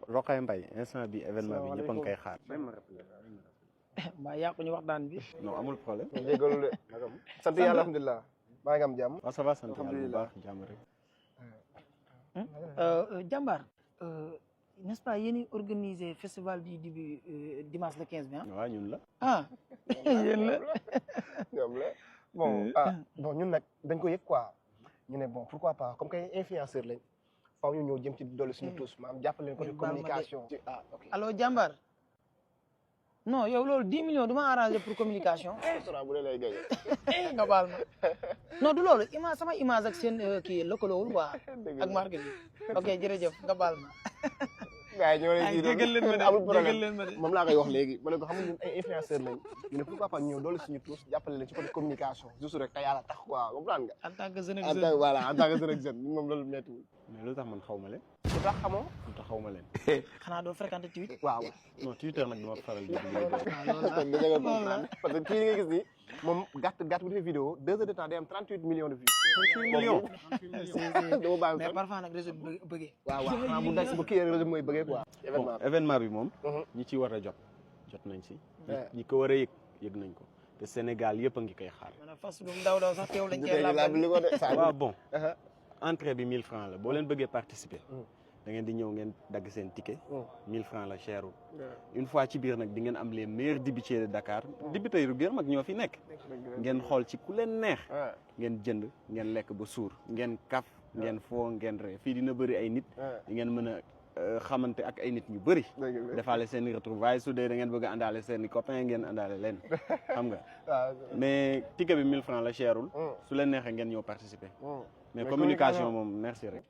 Rokhaya Mbaye instant bi événement bi ñëpp a ngi koy xaar. mbaa yàqu ñu waxtaan bi. non amul problème. jégalu de sant yàlla alhamdulilah. maa ngi am jàmm. waaw ça va sant yàlla bu baax jàmm rek. Jambar n'est-ce pas yéen organiser festival du début dimanche le 15 bi ah. waaw ñun la. ah yéen la. ñoom la bon bon ñun nag dañ ko yëg quoi ñu ne bon pourquoi pas comme que influenceur lañ faaw ñu ñëw jëm ci dolli suñu tous maanaam jàppale leen côté communication. Ok allo Jambar non yow loolu 10 millions du ma arrangé pour communication. restaurant bu dee lay gaye. nga baal ma non du loolu image sama image ak seen kii lëkkaloowul quoi ak marketing ok jërëjëf nga baal ma. gars yi ñoo lay jégal leen ma de amul jégal problème leen ma de. moom laa koy wax léegi ma ne ko xam nga ñun ay influenceur lañ ñu ne pourquoi pas ñëw dolli suñu tous jàppale leen ci côté communication juste rek te yàlla tax quoi comprendre nga. en tant que jeune ak en jeune. tant voilà en tant que jeune ak jeune moom loolu méttiwul. mais lu tax man xaw ma leen. lu tax xamoo. lu tax xaw ma leen. xanaa doo fréquenté Twitter. waaw non Twitter nag dama faral di. parce que kii nga gis ni moom gàtt bu defee vidéo 2 heures de temps day am 38 millions de vues. 38 millions. dama bàyyi mais parfois nag réseau bi bëggee. waaw waaw bu des bu kii réseau mooy bëggee quoi. bon événement bi moom. ñi ci war a jot nañ si. ñi ko war a yëg nañ ko te Sénégal yëpp a ngi koy xaar. maanaam fas bu mu daw sax teew lañ cee waaw bon entrée bi 1000 francs la boo leen bëggee participer. da ngeen di ñëw ngeen dagg seen ticket. 1000 francs la cherul. une fois ci biir nag di ngeen am les meilleurs dibitiers de Dakar. dibiteurs yu gën mag ñoo fi nekk. ngeen xool ci ku leen neex. ngeen jënd ngeen lekk ba suur ngeen kaf ngeen foo ngeen ree fii dina bëri ay nit. di ngeen mën a xamante ak ay nit ñu bëri. defaale seen i retrouvailles su dee da ngeen bëgg a àndaale seen i copains ngeen àndaale leen xam nga. mais ticket bi 1000 francs la cherul. su leen neexee ngeen ñëw participer. mais communication moom merci rek.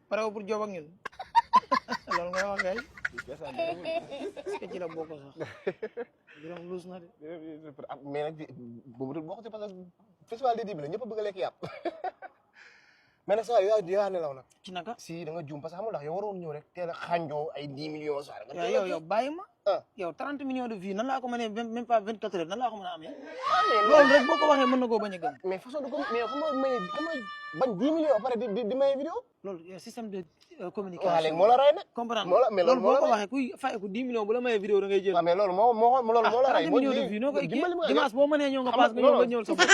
pare pour job ak ñun loolu nga wax kay. est-ce que ci la bokk sax. juróom luus na de. mais nag boobu bokk ci parce que festival des dibs la ñëpp a bëgg a lekk yàpp. mais nag saa yaa nelaw nag. ci naka. si da nga juum parce que xamul ndax yow waroon ñëw rek teel a xànjoo ay 10 millions. yow bàyyi ma. yow 30 millions de vues nan laa ko mënee même pas 24 heures nan laa ko mën a amee. loolu rek boo ko waxee mën na koo bañ a gëm. mais façon de mais xam nga bañ 10 millions ba pare di maye vidéo. loolu système de communication. waaw léegi moo la rey nag. comprendre mais loolu moo la boo ko waxee kuy fay ko 10 millions bu la maye vidéo da ngay jël. waaw mais loolu moo la rey. 30 millions de vues noo koy kii dimanche boo mënee ñëw nga paas nga ñëw sa bopp.